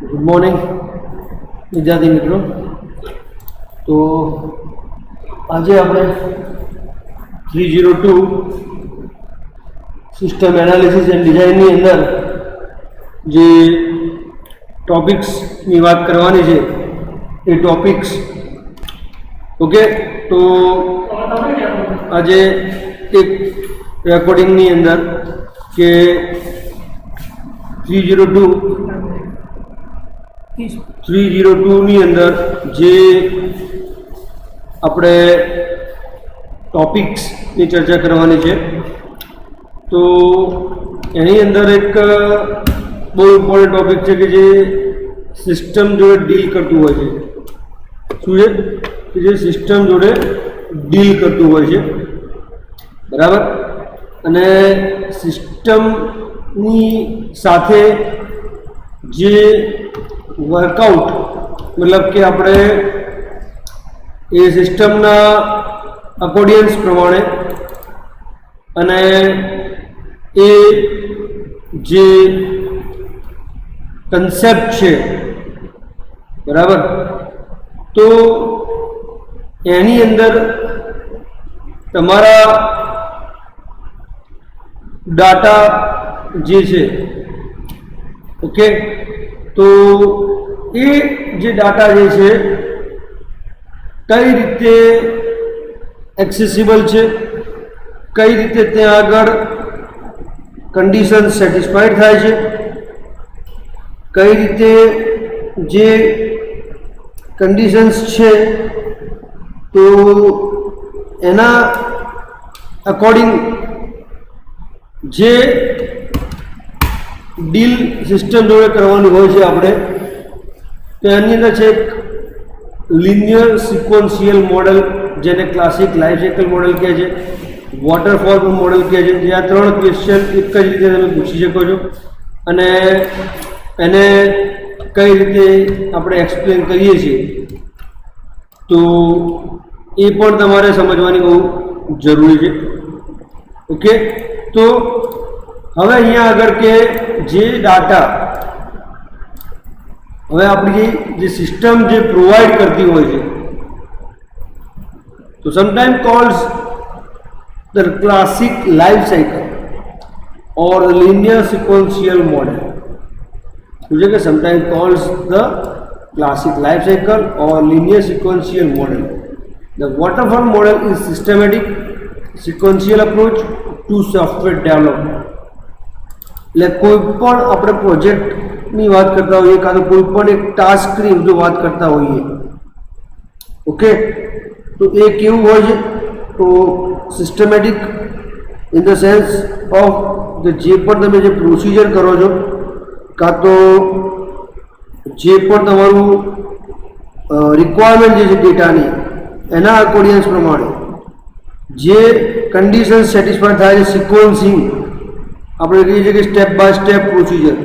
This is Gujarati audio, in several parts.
गुड मॉर्निंग विद्यार्थी मित्रों। तो आज આપણે 302 સિસ્ટમ એનાલિસિસ એન્ડ ડિઝાઇનની અંદર જે ટોપિક્સની વાત કરવાની છે એ ટોપિક્સ ઓકે। તો આજે એક રેકોર્ડિંગની અંદર કે 302 ની અંદર જે આપણે ટોપિક્સની ચર્ચા કરવાની છે તો એની અંદર એક બહુ ઇમ્પોર્ટન્ટ ટોપિક છે કે જે સિસ્ટમ જોડે ડીલ કરતું હોય છે। શું છે કે જે સિસ્ટમ જોડે ડીલ કરતું હોય છે, બરાબર। અને સિસ્ટમની સાથે જે વર્કઆઉટ मतलब कि આપણે એ સિસ્ટમના અકોર્ડિયન્સ પ્રમાણે અને એ જે કન્સેપ્ટ છે, બરાબર, તો એની અંદર તમારા डाटा જે છે ઓકે। તો એ જે डाटा જે છે કઈ રીતે એક્સેસિબલ છે, કઈ રીતે ત્યાં આગળ કન્ડિશન સેટિસ્ફાઈડ થાય છે, કઈ રીતે જે કન્ડિશન્સ છે તો એના અકોર્ડિંગ જે ડીલ સિસ્ટમ જોડે કરવાની હોય છે આપણે, તો એની અંદર છે એક લિનિયર સિક્વન્શિયલ મોડલ, જેને ક્લાસિક લાઈફ સાયકલ મોડલ કહે છે, વોટરફોલ મોડલ કહે છે। જે આ ત્રણ ક્વેશ્ચન એક જ રીતે તમે પૂછી શકો છો અને એને કઈ રીતે આપણે એક્સપ્લેન કરીએ છીએ તો એ પણ તમારે સમજવાની બહુ જરૂરી છે ઓકે। તો હવે અહીંયા આગળ કે જે डाटा હવે આપણી જે સિસ્ટમ જે પ્રોવાઈડ કરતી હોય છે તો sometime calls the classic life cycle or linear sequential model. શું છે કે sometime calls the classic life cycle or linear sequential model. The waterfall model is systematic sequential approach to software development. એટલે કોઈ પણ આપણે પ્રોજેક્ટની વાત કરતા હોઈએ કાં તો કોઈ પણ એક ટાસ્કની જો વાત કરતા હોઈએ ઓકે, તો એ કેવું હોય છે તો systematic in the sense of કે જે પણ તમે જે પ્રોસિજર કરો છો કાં તો જે પણ તમારું રિક્વાયરમેન્ટ જે છે ડેટાની એના અકોર્ડિયન્સ પ્રમાણે જે કન્ડિશન સેટિસ્ફાઈડ થાય છે, સિક્વન્સિંગ આપણે કહીએ છીએ કે સ્ટેપ બાય સ્ટેપ પ્રોસિજર,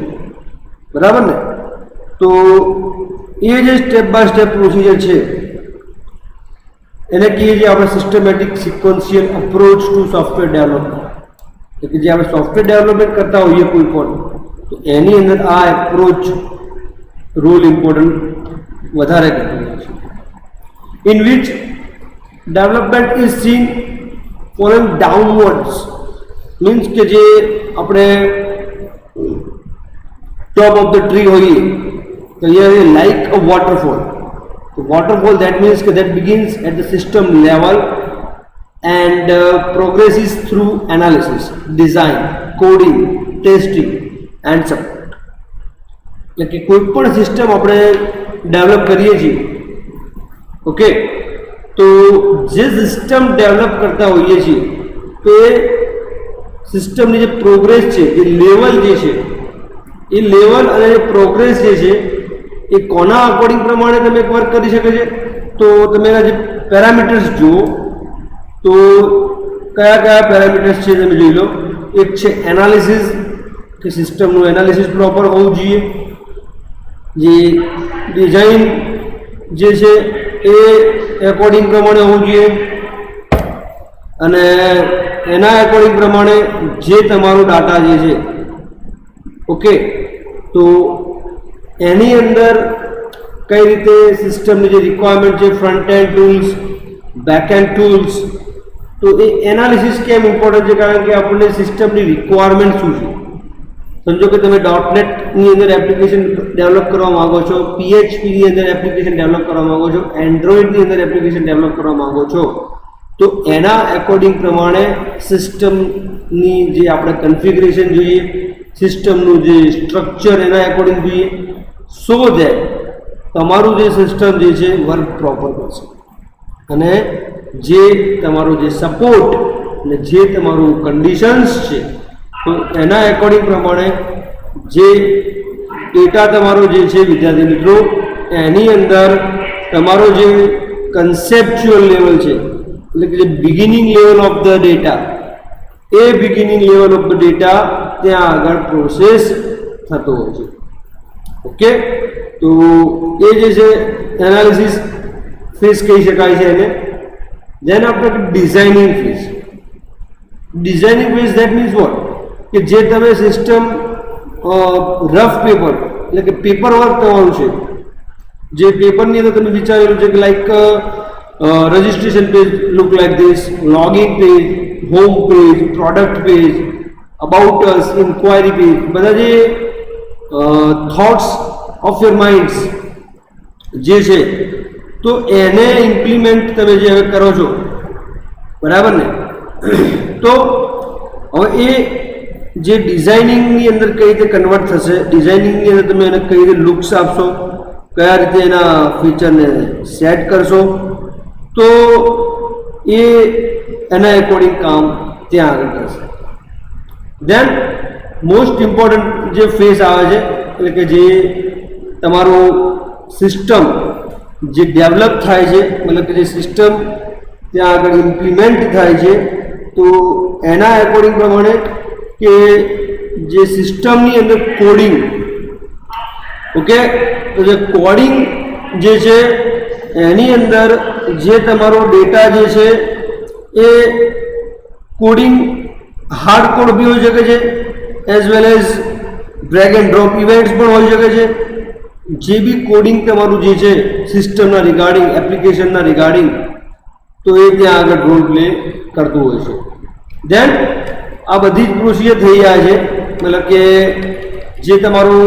બરાબર ને। તો એ જે સ્ટેપ બાય સ્ટેપ પ્રોસિજર છે એને કહીએ છીએ આપણે systematic sequential approach to software development. એટલે જે આપણે સોફ્ટવેર ડેવલપમેન્ટ કરતા હોઈએ કોઈ પણ તો એની અંદર આ એપ્રોચ રોલ ઇમ્પોર્ટન્ટ વધારે કરતો હોય છે। In which development is seen following downwards, means કે જે આપણે ટોપ ઓફ ધ ટ્રી હોઈએ તો અહીંયા લાઈક અ વોટરફોલ। તો વોટરફોલ દેટ મીન્સ કે that begins at the system level and progresses through analysis, design, coding, testing and support. એટલે કે કોઈ પણ સિસ્ટમ આપણે ડેવલપ કરીએ છીએ ઓકે, તો જે સિસ્ટમ ડેવલપ કરતા હોઈએ છીએ તો એ સિસ્ટમની જે પ્રોગ્રેસ છે, જે લેવલ જે છે એ લેવલ અને જે પ્રોગ્રેસ જે છે એ કોના અકોર્ડિંગ પ્રમાણે તમે વર્ક કરી શકે છે તો તમે એના જે પેરામીટર્સ જુઓ તો કયા કયા પેરામીટર્સ છે તમે જોઈ લો। એક છે એનાલિસિસ, કે સિસ્ટમનું એનાલિસિસ પ્રોપર હોવું જોઈએ, જે ડિઝાઇન જે છે એ એકોર્ડિંગ પ્રમાણે હોવું જોઈએ અને એના એકોર્ડિંગ પ્રમાણે જે તમારો ડાટા જે છે ઓકે, તો એની અંદર કઈ રીતે સિસ્ટમની જે રિક્વાયરમેન્ટ છે, front end tools, back and tools, તો એ એનાલિસિસ કેમ ઇમ્પોર્ટન્ટ છે? કારણ કે આપણને સિસ્ટમની રિક્વાયરમેન્ટ શું છે. સમજો કે તમે .NETની અંદર એપ્લિકેશન ડેવલપ કરવા માંગો છો, PHPની અંદર એપ્લિકેશન ડેવલપ કરવા માંગો છો, એન્ડ્રોઇડની અંદર એપ્લિકેશન ડેવલપ કરવા માંગો છો, તો એના એકોર્ડિંગ પ્રમાણે સિસ્ટમની જે આપણે કન્ફિગરેશન જોઈએ, સિસ્ટમનું જે સ્ટ્રક્ચર એના એકોર્ડિંગ જોઈએ, સો દેટ તમારું જે સિસ્ટમ જે છે વર્ક પ્રોપર કરશે અને જે તમારો જે સપોર્ટ અને જે તમારું કન્ડિશન્સ છે તો એના એકોર્ડિંગ પ્રમાણે જે ડેટા તમારો જે છે વિદ્યાર્થી મિત્રો એની અંદર તમારો જે કન્સેપ્ચ્યુઅલ લેવલ છે એટલે કે જે beginning level of the data, A beginning level of the data ત્યાં આગળ પ્રોસેસ થતો હોય છે. ઓકે, તો એ જે છે એનાલિસિસ ફેઝ કહી શકાય છે એને. દેન આપણે designing phase. Designing phase that means what કે જે તમે સિસ્ટમ રફ પેપર એટલે કે પેપર વર્ક તમારું છે, જે પેપરની અંદર તમે વિચારેલું છે કે like registration page look like this, login page, home page, product page, about us, inquiry page, બધા જે થોટ્સ ઓફ યોર માઇન્ડ્સ જે છે તો એને ઇમ્પ્લિમેન્ટ તમે જે હવે કરો છો, બરાબર ને, તો હવે એ જે ડિઝાઇનિંગની અંદર કઈ રીતે કન્વર્ટ થશે, ડિઝાઇનિંગની અંદર તમે એને કઈ રીતે લુક્સ આપશો, કયા રીતે એના ફીચરને સેટ કરશો, તો એ એના એકોર્ડિંગ કામ ત્યાં આગળ કરશે. દેન મોસ્ટ ઇમ્પોર્ટન્ટ જે ફેઝ આવે છે એટલે કે જે તમારું સિસ્ટમ જે ડેવલપ થાય છે, મતલબ કે જે સિસ્ટમ ત્યાં આગળ ઇમ્પ્લિમેન્ટ થાય છે, તો એના એકોર્ડિંગ પ્રમાણે કે જે સિસ્ટમની અંદર કોડિંગ, ઓકે, તો જે કોડિંગ જે છે એની અંદર જે તમારો ડેટા જે છે એ કોડિંગ હાર્ડ કોડ બી હોઈ શકે છે, as well as drag and drop events પણ હોઈ શકે છે. જે બી કોડિંગ તમારું જે છે સિસ્ટમના રિગાર્ડિંગ, એપ્લિકેશનના રિગાર્ડિંગ, તો એ ત્યાં આગળ રોલ પ્લે કરતું હોય છે. દેન આ બધી જ પ્રોસિજર થઈ જાય છે, મતલબ કે જે તમારું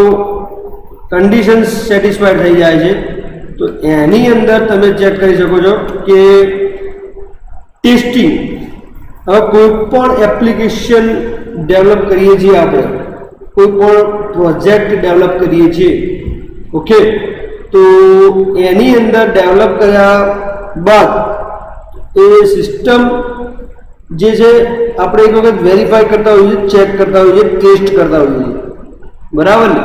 કન્ડિશન્સ સેટિસ્ફાઈડ થઈ જાય છે, તો એની અંદર તમે ચેક કરી શકો છો કે ટેસ્ટિંગ. હવે કોઈ પણ એપ્લિકેશન ડેવલપ કરીએ છીએ આપણે, કોઈ પણ પ્રોજેક્ટ ડેવલપ કરીએ છીએ, ઓકે, તો એની અંદર ડેવલપ કર્યા બાદ એ સિસ્ટમ જે છે આપણે એક વખત વેરીફાઈ કરતા હોઈએ, ચેક કરતા હોઈએ, ટેસ્ટ કરતા હોઈએ, બરાબર ને.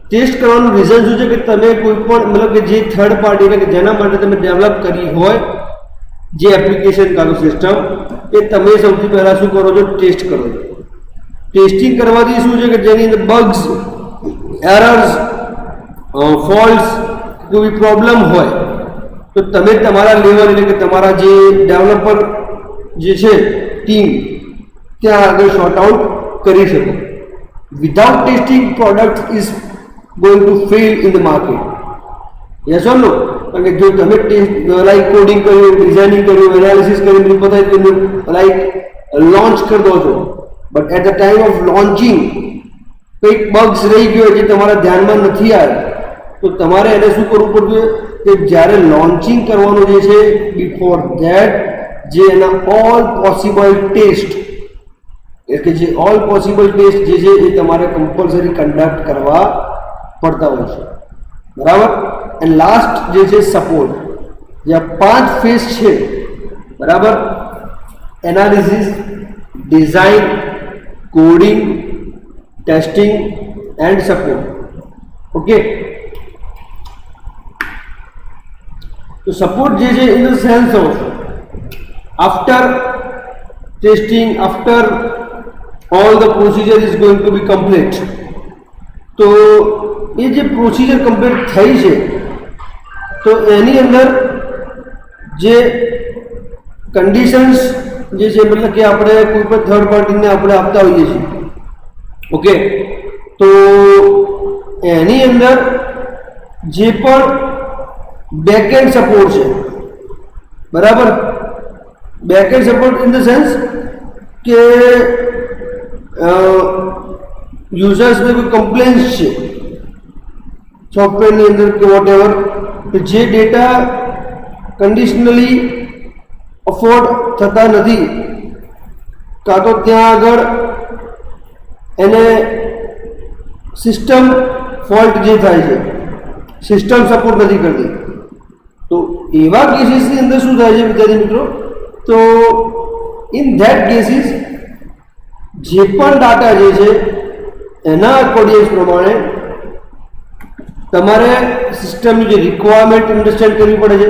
ટેસ્ટ કરવાનું રીઝન શું છે કે તમે કોઈ પણ મતલબ કે જે થર્ડ પાર્ટી એટલે કે જેના માટે તમે ડેવલપ કરી હોય જે એપ્લિકેશન કાં તો સિસ્ટમ, એ તમે સૌથી પહેલાં શું કરો છો? ટેસ્ટ કરો છો. ટેસ્ટિંગ કરવાથી શું છે કે જેની અંદર બગ્સ, એરર્સ, ફોલ્ટ્સ, કોઈ પ્રોબ્લેમ હોય તો તમે તમારા લેવલ એટલે કે તમારા જે ડેવલપર જે છે ટીમ ત્યાં આગળ શોર્ટ આઉટ કરી શકો. Without testing product is going to fail in the market. Yes or no? કારણ કે જો તમે ટેસ્ટ લાઈક કોડિંગ કર્યું, ડિઝાઇનિંગ કર્યું, એનાલિસિસ કર્યું, બધું બતાવી તમે લાઈક લોન્ચ કરી દો છો, but at the time of launching કંઈક બગ્સ રહી ગયો જે તમારા ધ્યાનમાં નથી આવ્યા, તો તમારે એને શું કરવું પડશે કે જ્યારે લોન્ચિંગ કરવાનું જે છે બિફોર ધેટ જે એના ઓલ પોસિબલ ટેસ્ટ એટલે કે જે ઓલ પોસિબલ ટેસ્ટ જે છે એ તમારે કમ્પલસરી કન્ડક્ટ કરવા પડતા હોય છે, બરાબર. એન્ડ લાસ્ટ જે છે સપોર્ટ. જે આ 5 ફેઝ છે, બરાબર, analysis, design, coding, testing and support. Okay, તો સપોર્ટ જે છે in the sense of after testing, after all the procedure is going to be complete, તો એ જે પ્રોસિજર કમ્પ્લીટ થઈ છે તો એની અંદર જે કન્ડિશન્સ જે છે મતલબ કે આપણે કોઈ પણ થર્ડ પાર્ટીને આપણે આપતા હોઈએ છીએ, ઓકે, તો એની અંદર જે પણ બેકએન્ડ સપોર્ટ છે, બરાબર, backend support in the sense કે યુઝર્સને કોઈ કમ્પ્લેન્સ છે સોફ્ટવેરની અંદર કે વોટ એવર, કે જે ડેટા કન્ડિશનલી અફોર્ડ થતા નથી, કાં તો ત્યાં આગળ એને સિસ્ટમ ફોલ્ટ જે થાય છે, સિસ્ટમ સપોર્ટ નથી કરતી, તો એવા કેસીસની અંદર શું થાય છે વિદ્યાર્થી મિત્રો, તો ઇન ધેટ કેસીસ જે પણ ડાટા જે છે એના અકોર્ડિંગ પ્રમાણે તમારે સિસ્ટમની જે રિક્વાયરમેન્ટ અન્ડરસ્ટેન્ડ કરવી પડે છે,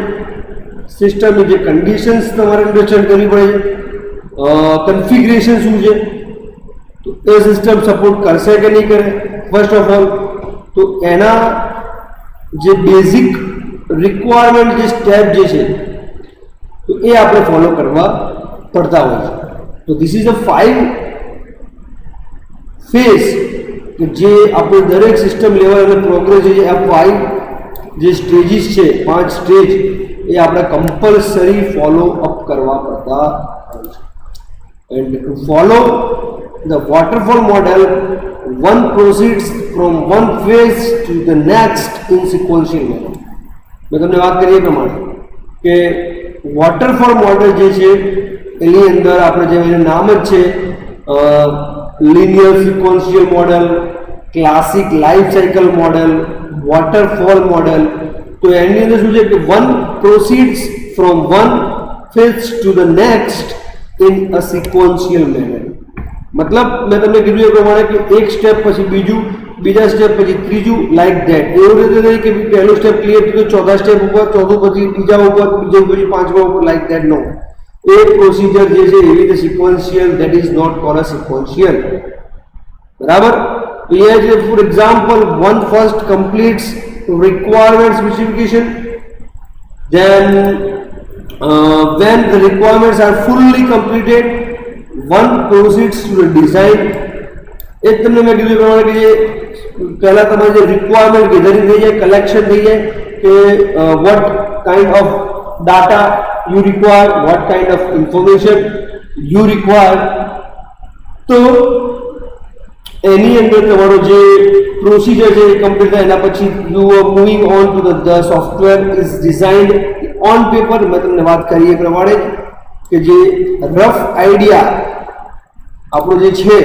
સિસ્ટમની જે કન્ડિશન્સ તમારે અન્ડરસ્ટેન્ડ કરવી પડે છે, કન્ફિગ્રેશન શું છે, તો એ સિસ્ટમ સપોર્ટ કરશે કે નહીં કરે ફર્સ્ટ ઓફ ઓલ, તો એના જે બેઝિક રિક્વાયરમેન્ટ જે સ્ટેપ જે છે તો એ આપણે ફોલો કરવા પડતા હોય છે. તો ધીસ ઇઝ અ 5 ફેઝ કે જે આપણે દરેક સિસ્ટમ લેવલ અને પ્રોગ્રેસ છે, આ 5 જે સ્ટેજીસ છે, 5 સ્ટેજ એ આપણે કમ્પલસરી ફોલો અપ કરવા પડતા હોય છે. And two follow the waterfall model, one proceeds from one phase to the next in sequential manner. મેં તમને વાત કરી એ પ્રમાણે કે વોટરફોલ મોડેલ જે છે એની અંદર આપણે જે એનું નામ જ છે linear sequential model, classic life cycle model, waterfall model, તો એની અંદર શું છે કે one proceeds from one phase to the next in a sequential manner. મતલબ મેં તમને કીધું એ પ્રમાણે કે એક સ્ટેપ પછી બીજું, બીજા સ્ટેપ પછી ત્રીજું, લાઈક ધેટ. એવું રીતે નહીં કે પહેલું સ્ટેપ ક્લિયર થયું ચોથા સ્ટેપ ઉપર, ચોથું પછી બીજા ઉપર, બીજું પછી પાંચમા ઉપર, લાઈક ધેટ નો. એ પ્રોસિજર જે છે એવી રીતે sequential, that is not called a sequential, બરાબર. અહીંયા છે for example one first completes requirement specification, then when the requirements are fully completed one proceeds to the design. એક તમને મેં કીધું પ્રમાણે કે જે પહેલા તમારે જે રિક્વાયરમેન્ટ ગેધરિંગ થઈ જાય, કલેક્શન થઈ જાય કે what kind of data you require, what kind of information you require, તો એની અંદર તમારો જે પ્રોસિજર છે એ કમ્પ્લીટ થાય એના પછી you are moving on to the software is designed on paper. મેં તમને વાત કરી એ પ્રમાણે કે જે રફ આઈડિયા આપણો જે છે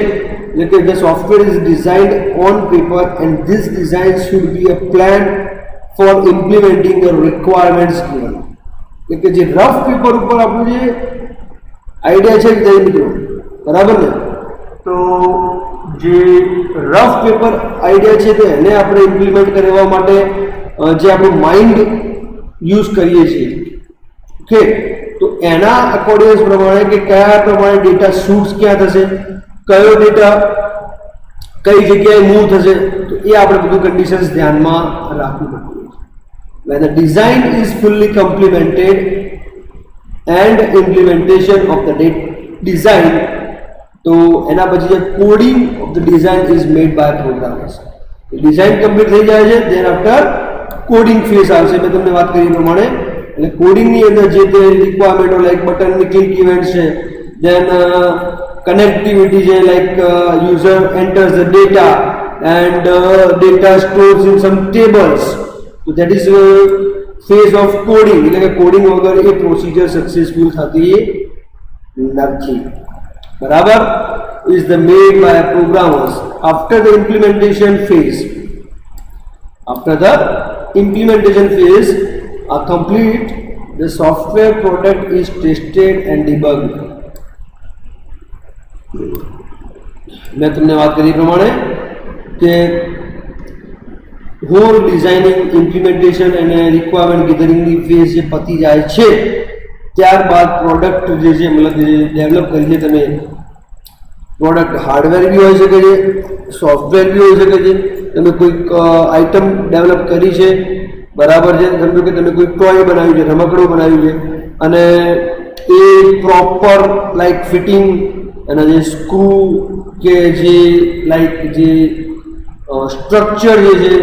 એટલે કે the software is designed on paper and this design should be a plan for implementing the requirements given. એટલે કે જે રફ પેપર ઉપર આપણું જે આઈડિયા છે તે મિત્રો, બરાબર ને, તો જે રફ પેપર આઈડિયા છે તો એને આપણે ઇમ્પ્લિમેન્ટ કરવા માટે જે આપણું માઇન્ડ યુઝ કરીએ છીએ, ઓકે, તો એના અકોર્ડિંગ પ્રમાણે કે કયા પ્રમાણે ડેટા શૂટ્સ ક્યાં થશે, કયો ડેટા કઈ જગ્યાએ મૂવ થશે, તો એ આપણે બધું કન્ડિશન્સ ધ્યાનમાં રાખવું પડતું હોય છે. when the design is fully complemented and implementation of the design, તો એના પછી જે coding of the design is made by programmers. Design complete થઈ જાય છે, ધેન આફ્ટર કોડિંગ ફેઝ આવશે. મેં તમને વાત કરી પ્રમાણે એટલે કોડિંગની અંદર જે તે રિક્વાયરમેન્ટો લાઈક બટનની ક્લિક ઇવેન્ટ છે, ધેન કનેક્ટિવિટી છે, like user enters the data and data stores in some tables, તો that is phase of coding. એટલે કે કોડિંગ વગર એ પ્રોસિજર સક્સેસફુલ થતી નથી, બરાબર. is the made by programmers after the implementation phase. After the implementation phase are complete, the software product is tested and debugged. मैं तुमने बात करी प्रमाणे कि whole designing, implementation and requirement gathering ની ફેઝ જે પતી જાય છે ત્યારબાદ પ્રોડક્ટ જે છે મતલબ ડેવલપ કરીને તમે પ્રોડક્ટ હાર્ડવેર બી હોઈ શકે છે, સોફ્ટવેર બી હોઈ શકે છે. તમે કોઈક આઇટમ ડેવલપ કરી છે, બરાબર છે, સમજો કે તમે કોઈ ટોય બનાવ્યું છે, રમકડું બનાવ્યું છે અને એ પ્રોપર લાઈક ફિટિંગ અને જે સ્ક્રૂ કે જે લાઈક જે સ્ટ્રક્ચર જે છે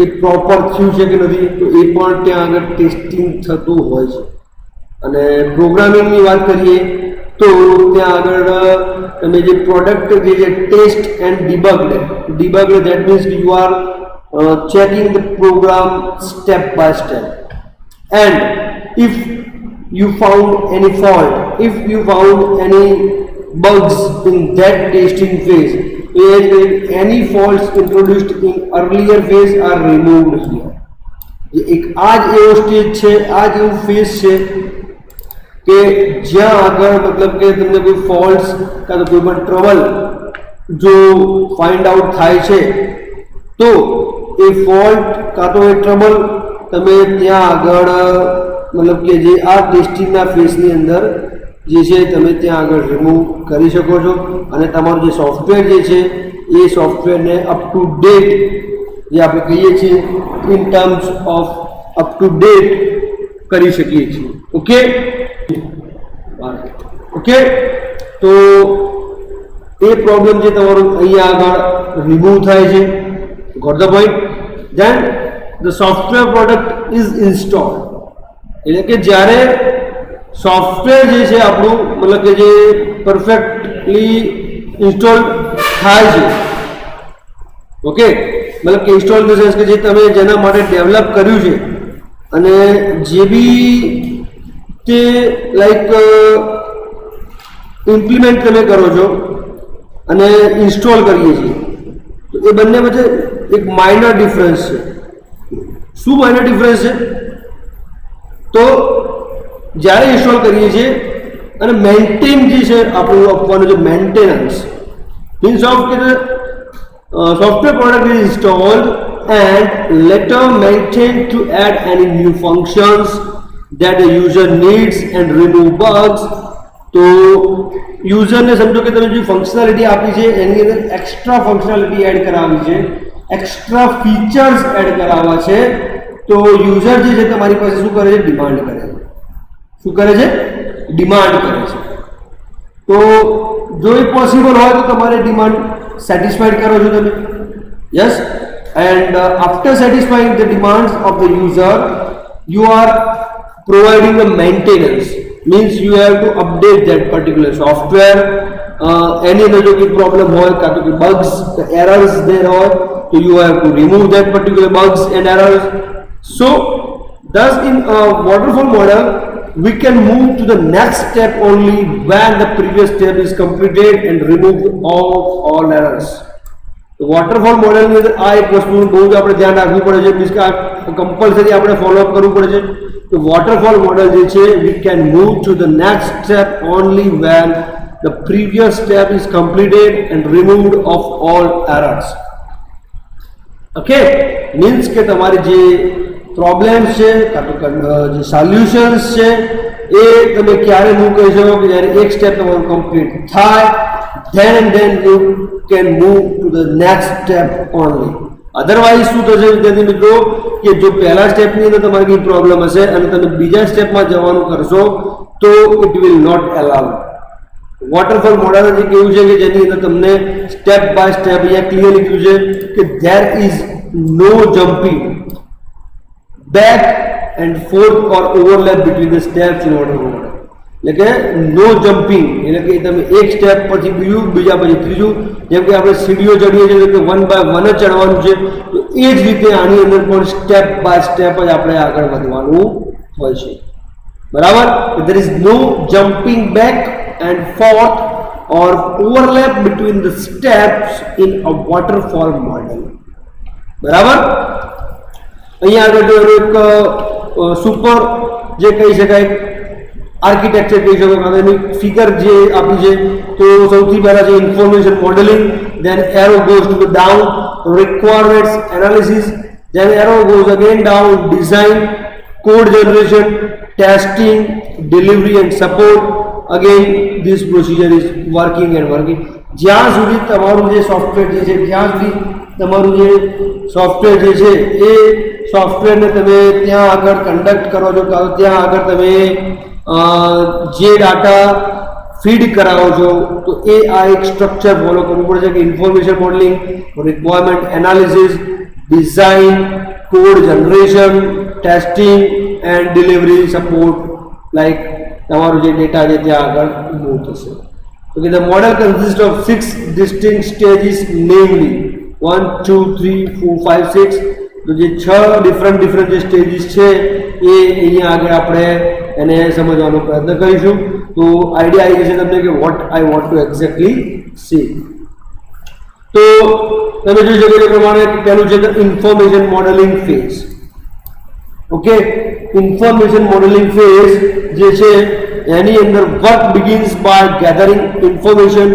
એ પ્રોપર થયું છે કે નથી, તો એ પણ ત્યાં આગળ ટેસ્ટિંગ થતું હોય છે. અને પ્રોગ્રામિંગની વાત કરીએ તો ત્યાં આગળ તમે જે પ્રોડક્ટ જે છે test and debugged that means you are checking the program step by step, and if you found any fault, if you found any bugs in that testing phase, any faults introduced in earlier phase are removed here. એક આ જ એવો સ્ટેજ છે, આ જ એવું ફેઝ છે કે જ્યાં આગળ મતલબ કે તમને કોઈ ફોલ્ટ્સ કાં તો કોઈ પણ ટ્રબલ જો ફાઇન્ડ આઉટ થાય છે તો એ ફોલ્ટ કાં તો એ ટ્રબલ તમે ત્યાં આગળ મતલબ કે જે આ ટેસ્ટિંગના ફેઝની અંદર જે છે તમે ત્યાં આગળ રિમૂવ કરી શકો છો અને તમારું જે સોફ્ટવેર જે છે એ સોફ્ટવેરને અપ ટુ ડેટ જે આપણે કહીએ છીએ in terms of up to date કરી શકીએ છીએ. ઓકે ઓકે, તો એ પ્રોબ્લેમ જે તમારું અહીંયા આગળ રિમૂવ થાય છે. Got the point? Then the software product is install, એટલે કે જ્યારે સોફ્ટવેર જે છે આપણું મતલબ કે જે પરફેક્ટલી ઇન્સ્ટોલ થાય છે, ઓકે, મતલબ કે ઇન્સ્ટોલ ઇન ધ સેન્સ કે જે તમે જેના માટે ડેવલપ કર્યું છે અને જે બી તે લાઈક ઇમ્પ્લિમેન્ટ તમે કરો છો અને ઇન્સ્ટોલ કરીએ છીએ, તો એ બંને વચ્ચે એક માઇનર ડિફરન્સ છે. શું માઇનર ડિફરન્સ છે? તો જ્યારે ઇન્સ્ટોલ કરીએ છીએ અને મેન્ટેન જે છે આપણું આપવાનું જે મેન્ટેનન્સ મીન્સ ઓફ કે software product is installed and later maintain to add any new functions that the user needs and remove bugs. તો યુઝરને સમજો કે તમે જે ફંક્શનાલિટી આપી છે એની અંદર એક્સ્ટ્રા ફંક્શનાલિટી એડ કરાવી છે, એક્સ્ટ્રા ફીચર્સ એડ કરાવવા છે, તો યુઝર જે છે તમારી પાસે શું કરે છે? ડિમાન્ડ કરે છે. શું કરે છે? ડિમાન્ડ કરે છે. તો જો એ પોસિબલ હોય તો તમારે ડિમાન્ડ સેટિસ્ફાઈડ કરો છો તમે. Yes, and after satisfying the demands of the user you are providing a maintenance, means you have to update that particular software. Any other problem hoy ka to bugs, the errors there are, so you have to remove that particular bugs and errors. So thus in a waterfall model we can move to the next step only when the previous step is completed and remove all errors. તો વોટરફોલ મોડેલની અંદર આ એક વસ્તુનું બહુ જ આપણે ધ્યાન રાખવું પડે છે, મીન્સ કે આ કમ્પલસરી આપણે ફોલોઅપ કરવું પડે છે. તો વોટરફોલ મોડેલ જે છે we can move to the next step only when the previous step is completed end removed of all errors. Okay, means કે તમારી જે પ્રોબ્લેમ્સ છે કાં તો જે સોલ્યુશન્સ છે એ તમે ક્યારે મૂવ કરી શકો કે જ્યારે એક સ્ટેપ તમારું કમ્પ્લીટ થાય, then and then you can move to the next step only. Otherwise શું થશે વિદ્યાર્થી મિત્રો કે જો પહેલા સ્ટેપની અંદર તમારી કંઈ પ્રોબ્લેમ હશે અને તમે બીજા સ્ટેપમાં જવાનું કરશો તો it will not allow. Waterfall model જે કેવું છે કે જેની અંદર તમને સ્ટેપ બાય સ્ટેપ અહીંયા ક્લિયરલી કહ્યું છે કે there is no jumping back and forth or overlap between the steps in waterfall model. એટલે કે નો જમ્પિંગ, એટલે કે તમે એક સ્ટેપ પછી બીજું, બીજા પછી ત્રીજું, જેમ કે આપણે સીડીઓ ચડીએ છીએ કે 1 by 1 જ ચડવાનું છે, તો એ જ રીતે આની અંદર પણ સ્ટેપ બાય સ્ટેપ જ આપણે આગળ વધવાનું હોય છે. બરાબર? There is no jumping back and forth or overlap between the steps in a waterfall model. બરાબર? અહીંયા આગળ જો એક સુપર જે કહી શકાય આર્કિટેક્ચર કહી શકો, અને એની ફિગર જે આપી છે તો સૌથી પહેલા છે information modelling, then arrow goes to the down requirements analysis, then arrow goes again down design, code generation, testing, delivery and support. Again this procedure is working and working. જ્યાં સુધી તમારું જે સોફ્ટવેર જે છે, જ્યાં સુધી તમારું જે સોફ્ટવેર જે છે એ સોફ્ટવેરને તમે ત્યાં આગળ કન્ડક્ટ કરો છો, ત્યાં આગળ તમે જે ડાટા ફીડ કરાવો છો તો એ આ એક સ્ટ્રક્ચર ફોલો કરવું પડશે કે information modelling, requirement analysis, design, code generation, testing and delivery support, like તમારું જે ડેટા છે ત્યાં આગળ મૂવ થશે. Okay, the model consists of 6 distinct stages, namely 1, 2, 3, 4, 5, 6. તો જે 6 ડિફરન્ટ જે સ્ટેજીસ છે એ અહીંયા આગળ આપણે એને સમજવાનો પ્રયત્ન કરીશું. તો આઈડિયા આવી જશે તમને કે what I want to exactly see. તો તમે જોઈ શકો એ પ્રમાણે પહેલું છે the information modelling phase. Okay, information modelling phase જે છે એની અંદર work begins by gathering information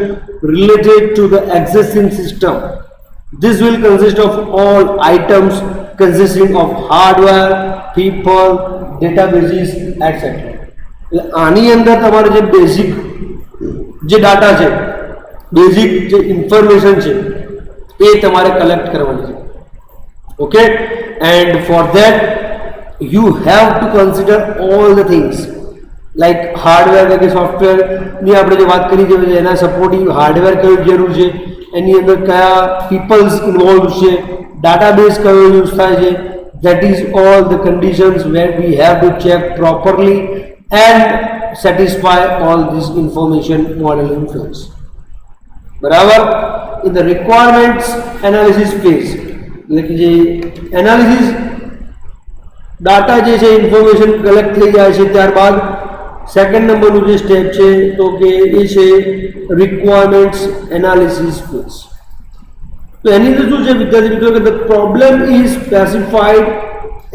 related to the existing system. This will consist of all items consisting of hardware, people, databases, etc. એટલે આની અંદર તમારે જે બેઝિક જે ડાટા છે, બેઝિક જે ઇન્ફોર્મેશન છે એ તમારે કલેક્ટ કરવાની છે. Okay, and for that you have to consider all the things like hardware કે સોફ્ટવેરની આપણે જે વાત કરી છે એના સપોર્ટિવ હાર્ડવેર કયું જરૂર છે, એની અંદર કયા પીપલ્સ ઇન્વોલ્વ છે, દાટાબેઝ કયો યુઝ થાય છે. That is all the conditions where we have to check properly and satisfy all this information modelling phase. બરાબર. In the requirements analysis phase એટલે કે જે એનાલિસિસ ડાટા જે છે ઇન્ફોર્મેશન કલેક્ટ થઈ જાય છે ત્યારબાદ સેકન્ડ નંબરનું જે સ્ટેપ છે તો કે એ છે રિક્વાયરમેન્ટ્સ એનાલિસિસ ફેઝ. તો એની અંદર શું છે વિદ્યાર્થી મિત્રો કે the problem is specified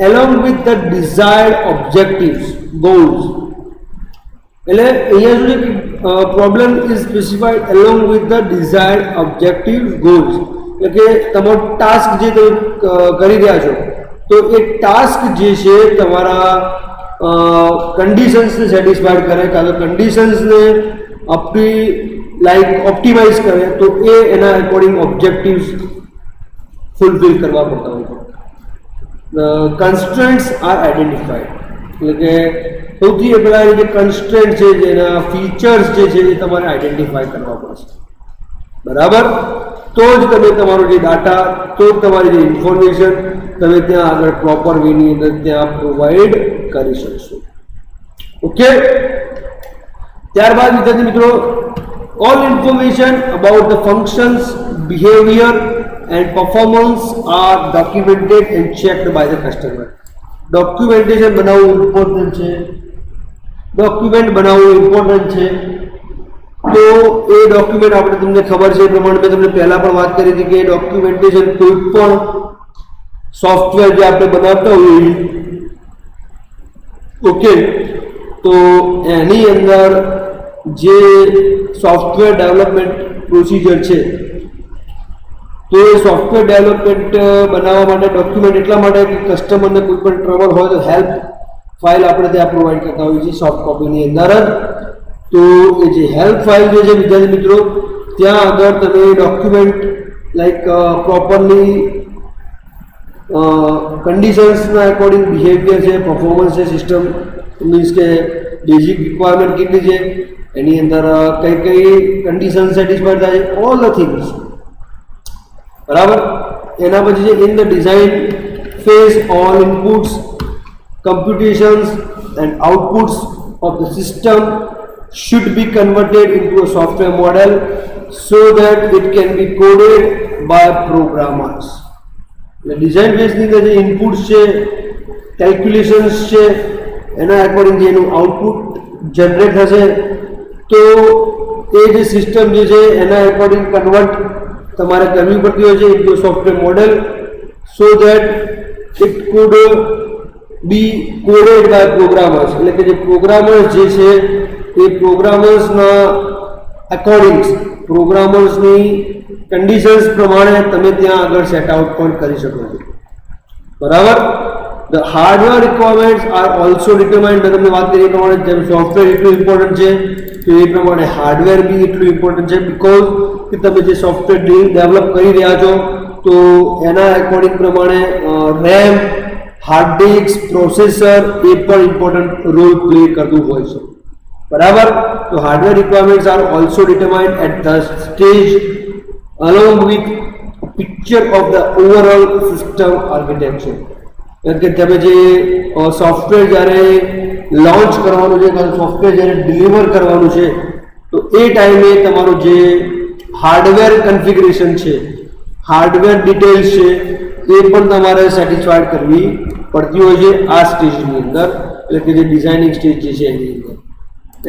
along with the desired objectives goals. એટલે અહીંયા શું છે કે problem is specified along with the desired objectives goals. એટલે કે તમારો ટાસ્ક જે તમે કરી રહ્યા છો તો એ ટાસ્ક જે છે તમારા કન્ડિશન્સને સેટિસ્ફાઈડ કરે કાં તો કન્ડિશન્સને ઓપ્ટિમાઇઝ કરે તો એ એના એકોર્ડિંગ ઓબ્જેક્ટિવ્સ ફૂલફિલ કરવા પડતા હોય છે. કન્સ્ટ્રેન્ટ્સ આર આઈડેન્ટિફાઈડ એટલે કે સૌથી પહેલાં જે કન્સ્ટ્રેન્ટ છે જેના ફીચર્સ જે છે એ તમારે આઈડેન્ટિફાઈ કરવા પડશે. બરાબર. તો જ તમે તમારો જે ડાટા, તો જ તમારી જે ઇન્ફોર્મેશન તમે ત્યાં આગળ પ્રોપર વેની અંદર ત્યાં પ્રોવાઈડ કરી શકશો. ઓકે, ત્યારબાદ વિદ્યાર્થી મિત્રો all information about the functions, behavior and performance are documented and checked by the customer. Documentation બનાવવું ઇમ્પોર્ટન્ટ છે, ડોક્યુમેન્ટ બનાવવું ઇમ્પોર્ટન્ટ છે. તો એ ડોક્યુમેન્ટ આપણે તમને ખબર છે એ પ્રમાણે મેં તમને પહેલાં પણ વાત કરી હતી કે ડોક્યુમેન્ટેશન કોઈ પણ સોફ્ટવેર જે આપણે બનાવતા હોઈએ, ઓકે, તો એની અંદર જે સોફ્ટવેર ડેવલપમેન્ટ પ્રોસિજર છે તો એ સોફ્ટવેર ડેવલપમેન્ટ બનાવવા માટે ડોક્યુમેન્ટ એટલા માટે કે કસ્ટમરને કોઈ પણ ટ્રબલ હોય તો હેલ્પ ફાઇલ આપણે ત્યાં પ્રોવાઈડ કરતા હોઈએ છીએ સોફ્ટ કોપીની અંદર જ. તો એ જે હેલ્પ ફાઇલ જે છે વિદ્યાર્થી મિત્રો ત્યાં આગળ તમે ડોક્યુમેન્ટ લાઈક પ્રોપરલી કન્ડિશન્સના એકોર્ડિંગ બિહેવિયર છે, પરફોર્મન્સ છે, સિસ્ટમ મીન્સ કે બેઝિક રિક્વાયરમેન્ટ કેટલી છે, એની અંદર કઈ કઈ કન્ડિશન સેટિસ્ફાઈડ થાય છે, ઓલ ધ થિંગ્સ. બરાબર. એના પછી છે in the design phase all inputs, computations and outputs of the system should be converted into a software model so that it can be coded by programmers. એટલે ડિઝાઇન ફેઝની અંદર જે ઇનપુટ્સ છે, કેલ્ક્યુલેશન્સ છે, એના એકોર્ડિંગ જેનું આઉટપુટ જનરેટ થશે તો એ જે સિસ્ટમ જે છે એના એકોર્ડિંગ કન્વર્ટ તમારે કરવી પડતી હોય છે into software model so that it could be coded by programmers. એટલે કે જે પ્રોગ્રામર્સ જે છે એ પ્રોગ્રામર્સના અકોર્ડિંગ, પ્રોગ્રામર્સની કન્ડિશન્સ પ્રમાણે તમે ત્યાં આગળ સેટ આઉટ પણ કરી શકો છો. બરાબર. The hardware requirements are also determined. મેં તમને વાત કરી એ પ્રમાણે જેમ સોફ્ટવેર એટલું ઇમ્પોર્ટન્ટ છે તો એ પ્રમાણે હાર્ડવેર બી એટલું ઇમ્પોર્ટન્ટ છે બીકોઝ કે તમે જે સોફ્ટવેર ડેવલપ કરી રહ્યા છો તો એના એકોર્ડિંગ પ્રમાણે રેમ, હાર્ડ ડિસ્ક, પ્રોસેસર એ પણ ઇમ્પોર્ટન્ટ રોલ પ્લે કરતું હોય છે. બરાબર. તો hardware requirements are also determined at the stage along with picture of the overall system architecture. એટલે કે તમે જે સોફ્ટવેર જ્યારે લોન્ચ કરવાનું છે, સોફ્ટવેર જ્યારે ડિલિવર કરવાનું છે, તો એ ટાઈમે તમારું જે હાર્ડવેર કન્ફિગરેશન છે, હાર્ડવેર ડિટેલ્સ છે, એ પણ તમારે સેટિસ્ફાઈડ કરવી પડતી હોય છે આ સ્ટેજની અંદર, એટલે કે જે ડિઝાઇનિંગ સ્ટેજ જે છે એની અંદર.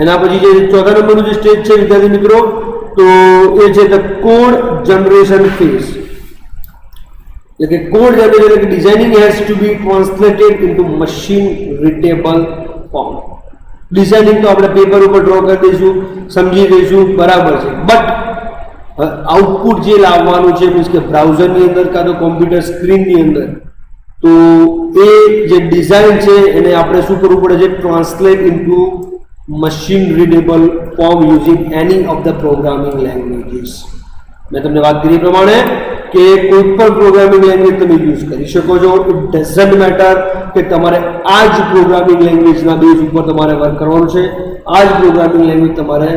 એના પછી જે ચોથા નંબરનું જે સ્ટેજ છે વિદ્યાર્થી મિત્રો, તો એ છે ધ કોડ જનરેશન ફેઝ. એટલે કે કોડ જનરેશન એટલે કે designing has to be translated into machine readable form. Designing તો આપણે પેપર ઉપર ડ્રો કરી દઈશું, સમજી દઈશું, બરાબર છે, બટ આઉટપુટ જે લાવવાનું છે, મીન્સ કે બ્રાઉઝરની અંદર કાં તો કોમ્પ્યુટર સ્ક્રીનની અંદર, તો એ જે ડિઝાઇન છે એને આપણે શું કરવું પડે છે? Translate into machine readable form using any of the programming languages. મેં તમને વાત કરી પ્રમાણે કે કોઈ પણ પ્રોગ્રામિંગ લેંગ્વેજ તમે યુઝ કરી શકો છો. ઇટ ડઝન્ટ મેટર કે તમારે આ જ પ્રોગ્રામિંગ લેંગ્વેજના બેઝ ઉપર તમારે વર્ક કરવાનું છે, આ જ પ્રોગ્રામિંગ લેંગ્વેજ તમારે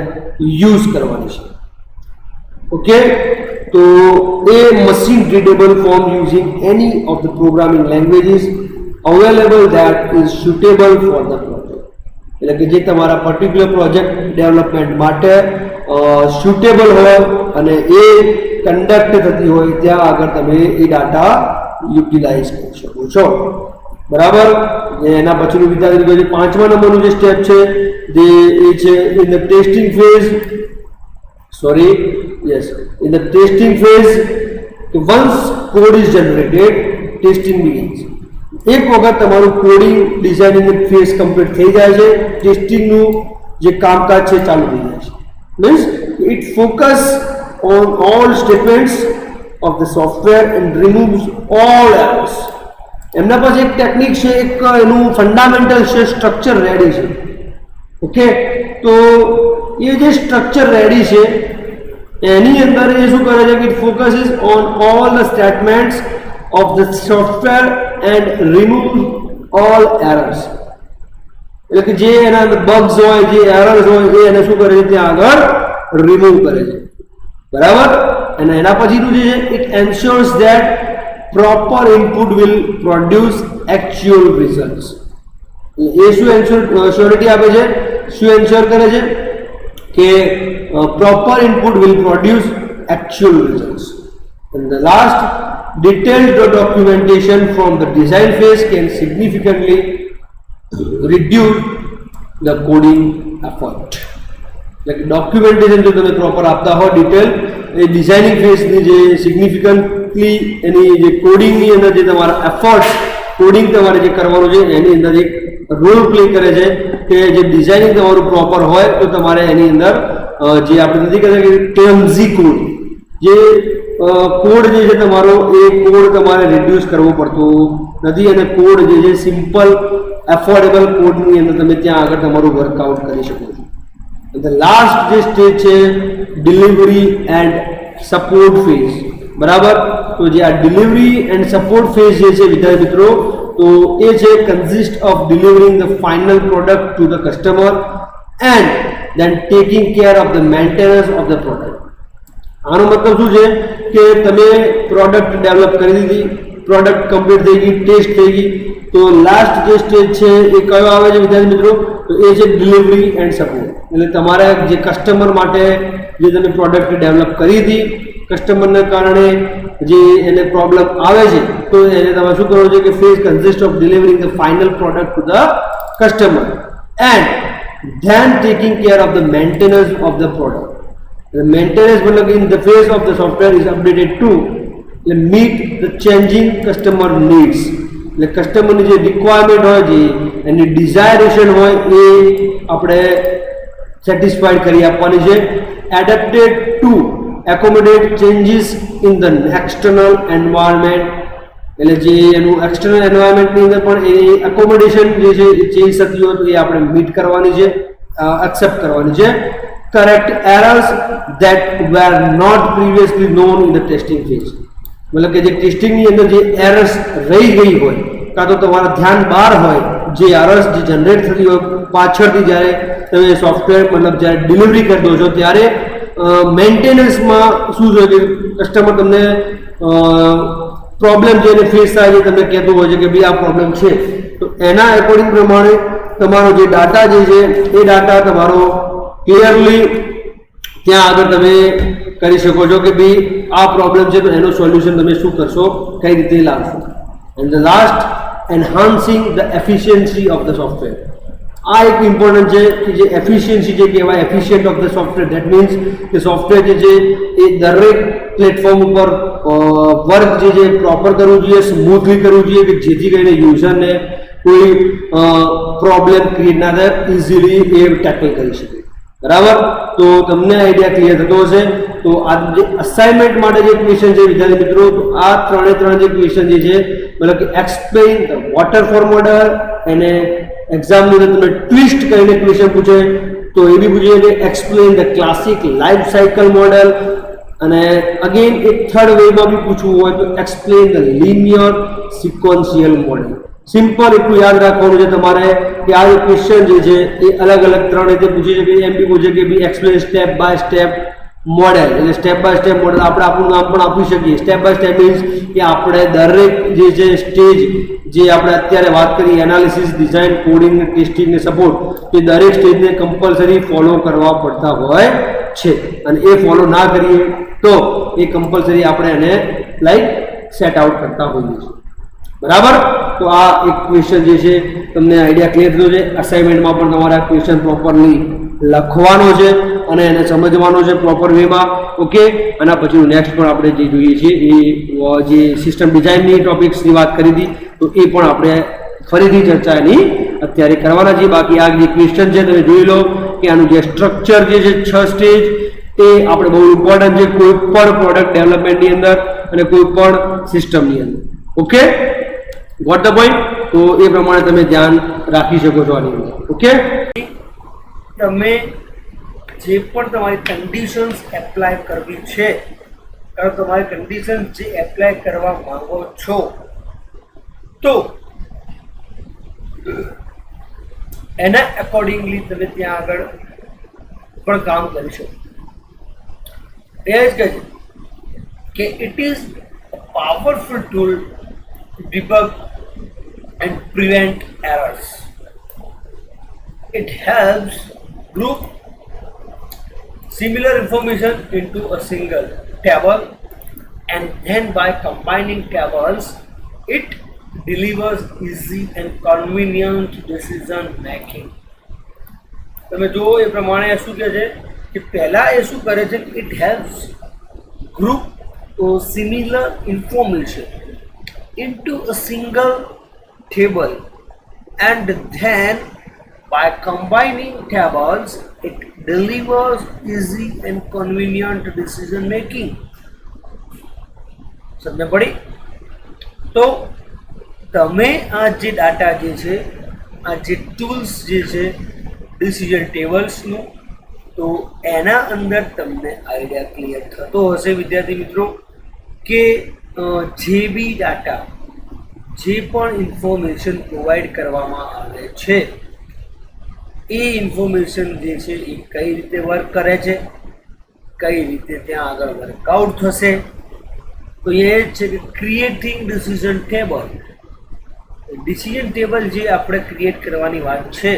યુઝ કરવાની છે. ઓકે, તો એ machine readable form using any of the programming languages available that is suitable for the project. એટલે કે જે તમારા પર્ટિક્યુલર પ્રોજેક્ટ ડેવલપમેન્ટ માટે સુટેબલ હોય અને એ કન્ડક્ટ થતી હોય ત્યાં આગળ તમે એ ડાટા યુટિલાઇઝ કરી શકો છો. બરાબર. એના પછીનું વિદ્યાર્થી પાંચમા નંબરનું જે સ્ટેપ છે એ છે in the testing phase. In the testing phase, once code is generated, testing begins. એક વખત તમારું કોડિંગ ડિઝાઇનિંગ ફેઝ કમ્પ્લીટ થઈ જાય છે, ટેસ્ટિંગનું જે કામકાજ છે ચાલુ થઈ જાય છે. Means it focus on all statements of the software and રિમૂવ્સ all errors. એમના પાસે એક ટેકનિક છે, એક એનું ફંડામેન્ટલ છે, સ્ટ્રક્ચર રેડી છે. ઓકે, તો એ જે સ્ટ્રક્ચર રેડી છે એની અંદર એ શું કરે છે કે it focuses on all the statements of the software and remove all errors. એટલે કે જે એના બગ્સ હોય, જે એરર્સ હોય, એ એને શું કરે છે ત્યાં આગળ રિમૂવ કરે છે. બરાબર. અને એના પછીનું જે છે it ensures that proper input will produce actual results. એ શું શ્યોરિટી આપે છે, શું એન્શ્યોર કરે છે કે proper input will produce actual results. And the last, detailed documentation from the design phase can significantly reduce the coding effort. Like documentation જો તમે પ્રોપર આપતા હો ડિટેલ, એ ડિઝાઇનિંગ ફેઝની જે સિગ્નિફિકન્ટલી એની જે કોડિંગની અંદર જે તમારા એફર્ટ, કોડિંગ તમારે જે કરવાનું છે એની અંદર એક રોલ પ્લે કરે છે કે જે ડિઝાઇનિંગ તમારું પ્રોપર હોય તો તમારે એની અંદર જે આપણે નથી કહેતા કે ક્લમઝી કોડ, જે કોડ જે છે તમારો એ કોડ તમારે રિડ્યુસ કરવો પડતો નથી અને કોડ જે છે સિમ્પલ એફોર્ડેબલ કોડની અંદર તમે ત્યાં આગળ તમારું વર્કઆઉટ કરી શકો છો. ધ લાસ્ટ જે સ્ટેજ છે ડિલિવરી એન્ડ સપોર્ટ ફેઝ. બરાબર. તો જે આ ડિલિવરી એન્ડ સપોર્ટ ફેઝ જે છે વિદ્યાર્થી મિત્રો, તો એ છે consist of delivering the final product to the customer and then taking care of the maintenance of the product. આનો મતલબ શું છે કે તમે પ્રોડક્ટ ડેવલપ કરી દીધી, પ્રોડક્ટ કમ્પ્લીટ થઈ ગઈ, ટેસ્ટ થઈ ગઈ, તો લાસ્ટ જે સ્ટેજ છે એ કયો આવે છે વિદ્યાર્થી મિત્રો? તો એ છે ડિલિવરી એન્ડ સપોર્ટ. એટલે તમારે જે કસ્ટમર માટે જે તમે પ્રોડક્ટ ડેવલપ કરી હતી, કસ્ટમરને કારણે જે એને પ્રોબ્લેમ આવે છે, તો એને તમારે શું કરવું છે કે phase consist of delivering the final product to the customer and then taking care of the maintenance of the product. The maintenance मतलब in the phase of the software is updated to meet the changing customer needs. એટલે કસ્ટમરની જે રિક્વાયરમેન્ટ હોય, જે એની ડિઝાયરેશન હોય એ આપણે સેટિસ્ફાઈડ કરી આપવાની છે. Adapted to accommodate changes in the external environment. એટલે જે એનું એક્સટર્નલ એન્વાયરમેન્ટની અંદર પણ એ એકોમોડેશન જે છે એ ચેન્જ થતી હોય તો એ આપણે મીટ કરવાની છે, એક્સેપ્ટ કરવાની છે. Correct errors that were not previously known in the testing phase. મતલબ કે જે ટેસ્ટિંગની અંદર જે એરર્સ રહી ગઈ હોય, કાં તો તમારા ધ્યાન બહાર હોય, જે એરર્સ જે જનરેટ થતી હોય પાછળથી જ્યારે તમે સોફ્ટવેર મતલબ જ્યારે ડિલિવરી કરી દો છો ત્યારે મેન્ટેનન્સમાં શું છે કે કસ્ટમર તમને પ્રોબ્લેમ જે ફેસ થાય છે તમને કહેતું હોય છે કે ભાઈ આ પ્રોબ્લેમ છે, તો એના એકોર્ડિંગ પ્રમાણે તમારો જે ડાટા જે છે એ ડાટા તમારો ક્લિયરલી ત્યાં આગળ તમે કરી શકો છો કે ભાઈ આ પ્રોબ્લેમ છે તો એનું સોલ્યુશન તમે શું કરશો, કઈ રીતે લાવશો. And the last, enhancing the efficiency of the software. આ એક ઇમ્પોર્ટન્ટ છે કે જે એફિશિયન્સી જે કહેવાય efficient of the software, that means કે સોફ્ટવેર જે છે એ દરેક પ્લેટફોર્મ ઉપર વર્ક જે છે પ્રોપર કરવું જોઈએ, સ્મૂથલી કરવું જોઈએ કે જેથી કરીને યુઝરને કોઈ પ્રોબ્લેમ ક્રિએટ ના થાય, ઇઝીલી એ ટેકલ કરી શકે. બરાબર, તો તમને આઈડિયા ક્લિયર થતો હશે. તો આ જે અસાઇનમેન્ટ માટે જે ક્વેશ્ચન છે વિદ્યાર્થી મિત્રો, તો આ ત્રણ જે ક્વેશ્ચન જે છે મતલબ કે એક્સપ્લેન ધ વોટરફોલ મોડલ, અને એક્ઝામની અંદર તમે ટ્વિસ્ટ કરીને ક્વેશ્ચન પૂછે તો એ બી પૂછે કે explain the classic life cycle model, અને અગેન એક થર્ડ વેમાં બી પૂછવું હોય તો explain the linear sequential model. Simple એટલું યાદ રાખવાનું છે તમારે કે આ જે ક્વેશ્ચન જે છે એ અલગ અલગ ત્રણ રીતે પૂછી શકે. એમ બી પૂછે કે B explain step by step model, એટલે સ્ટેપ બાય સ્ટેપ મોડેલ આપણે આપણું નામ પણ આપી શકીએ. સ્ટેપ બાય સ્ટેપ મીન્સ કે આપણે દરેક જે છે સ્ટેજ જે આપણે અત્યારે વાત કરી એનાલિસિસ, ડિઝાઇન, કોડિંગ, ટેસ્ટિંગ ને સપોર્ટ, એ દરેક સ્ટેજને કમ્પલસરી ફોલો કરવા પડતા હોય છે, અને એ ફોલો ના કરીએ તો એ કમ્પલસરી આપણે એને લાઈક સેટ આઉટ કરતા હોઈએ છીએ. બરાબર, તો આ એક ક્વેશ્ચન જે છે તમને આઈડિયા ક્લિયર થયો છે. અસાઇનમેન્ટમાં પણ તમારે આ ક્વેશ્ચન પ્રોપરલી લખવાનો છે અને એને સમજવાનો છે પ્રોપર વેમાં. ઓકે, અને પછી નેક્સ્ટ પણ આપણે જે જોઈએ છીએ એ જે સિસ્ટમ ડિઝાઇનની ટોપિક્સની વાત કરી હતી, તો એ પણ આપણે ફરીથી ચર્ચા એની અત્યારે કરવાના છીએ. બાકી આ જે ક્વેશ્ચન છે તમે જોઈ લો કે આનું જે સ્ટ્રક્ચર જે છે 6 સ્ટેજ એ આપણે બહુ ઇમ્પોર્ટન્ટ છે કોઈ પણ પ્રોડક્ટ ડેવલપમેન્ટની અંદર અને કોઈ પણ સિસ્ટમની અંદર. Okay, got the point? તો એ પ્રમાણે તમે ધ્યાન રાખી શકો છો આની અંદર. ઓકે, તમે જે પણ તમારી કન્ડિશન્સ એપ્લાય કરવી છે, કારણ તમારી કન્ડિશન જે એપ્લાય કરવા માંગો છો તો એના એકોર્ડિંગલી તમે ત્યાં આગળ પણ કામ કરી શકો. એ જ કહે કે it is a powerful tool to debug and prevent errors. It helps group similar information into a single table, and then by combining tables it delivers easy and convenient decision making. તમે જો એ પ્રમાણે શું કહે છે કે પહેલા એ શું કરે છે, it helps group similar information into a single table, and then by combining tables it delivers easy and convenient decision making. સમજ પડી? તો તમે આ જે ડાટા જે છે, આ જે ટૂલ્સ જે છે ડિસિઝન ટેબલ્સનું, તો એના અંદર તમને આઈડિયા ક્લિયર થતો હશે વિદ્યાર્થી મિત્રો કે જે બી ડાટા, જે પણ ઇન્ફોર્મેશન પ્રોવાઈડ કરવામાં આવે છે એ ઇન્ફોર્મેશન જે છે એ કઈ રીતે વર્ક કરે છે, કઈ રીતે ત્યાં આગળ વર્કઆઉટ થશે. તો એ છે કે creating decision table. Decision table જે આપણે ક્રિએટ કરવાની વાત છે,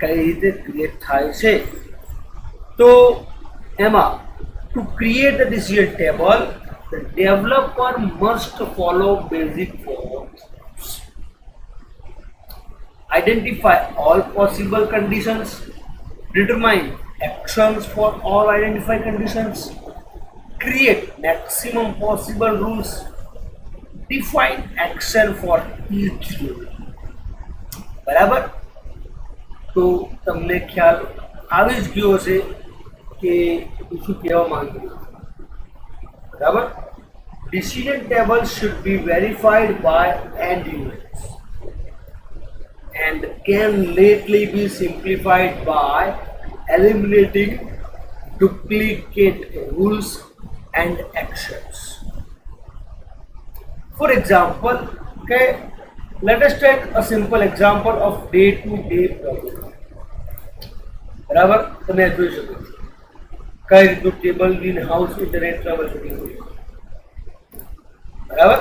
કઈ રીતે ક્રિએટ થાય છે, તો એમાં to create a decision table the developer must follow basic rules. Identify all possible conditions, determine actions for all identified conditions, create maximum possible rules, define action for each rule. બરાબર? તો તમને ખ્યાલ આવી જ ગયો હશે કે શું કહેવા માંગુ છું. બરાબર? Decision tables should be verified by end users and can lately be simplified by eliminating duplicate rules and actions. For example, okay, Let us take a simple example of day to day problem. બરાબર, તમે આ જોઈ શકો છો કઈ રીતનું table in house internet travel setting હોય. બરાબર,